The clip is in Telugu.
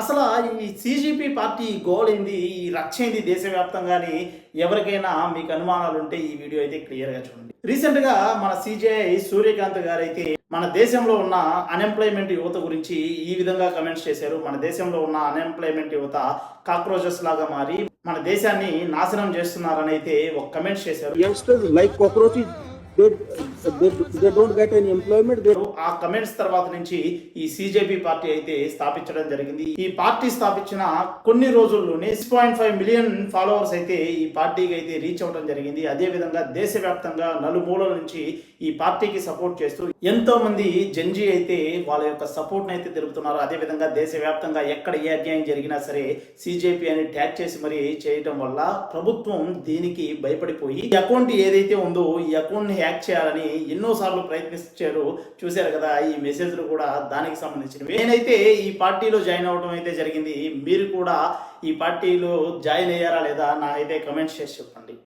అసలు ఈ సీజీపీ పార్టీ గోల్ ఏంది? ఈ రచ్చ ఏంది దేశవ్యాప్తంగాని ఎవరికైనా మీకు అనుమానాలుంటే ఈ వీడియో అయితే క్లియర్‌గా చూడండి. రీసెంట్‌గా మన సీజేఐ సూర్యకాంత్ గారైతే మన దేశంలో ఉన్న అన్‌ఎంప్లాయ్‌మెంట్ యువత గురించి ఈ విధంగా కామెంట్స్ చేశారు. మన దేశంలో ఉన్న అన్‌ఎంప్లాయ్‌మెంట్ యువత కాక్రోచెస్ లాగా మారి మన దేశాన్ని నాశనం చేస్తున్నారని అయితే ఒక కామెంట్స్ చేశారు. Youngsters like cockroaches, they, they don't get any employment. They ఆ కమెంట్స్ తర్వాత నుంచి ఈ సీజేపీ పార్టీ అయితే స్థాపించడం జరిగింది. ఈ పార్టీ స్థాపించిన కొన్ని రోజుల్లోనే 6.5 మిలియన్ ఫాలోవర్స్ అయితే ఈ పార్టీకి అయితే రీచ్ అవ్వడం జరిగింది. అదే విధంగా దేశవ్యాప్తంగా నలుమూలల నుంచి ఈ పార్టీకి సపోర్ట్ చేస్తూ ఎంతో మంది జంజీ అయితే వాళ్ళ యొక్క సపోర్ట్ అయితే తెలుపుతున్నారు. అదే విధంగా దేశవ్యాప్తంగా ఎక్కడ ఏ అన్యాయం జరిగినా సరే సీజేపీ అని ట్యాగ్ చేసి మరి చేయడం వల్ల ప్రభుత్వం దీనికి భయపడిపోయి ఈ అకౌంట్ ఏదైతే ఉందో ఈ అకౌంట్ ని హ్యాక్ చేయాలని ఎన్నోసార్లు ప్రయత్నించారు. చూశారు కదా ఈ మెసేజ్లు కూడా దానికి సంబంధించినవి. నేనైతే ఈ పార్టీలో జాయిన్ అవ్వడం అయితే జరిగింది. మీరు కూడా ఈ పార్టీలో జాయిన్ అయ్యారా లేదా నాకైతే కమెంట్స్ చేసి చెప్పండి.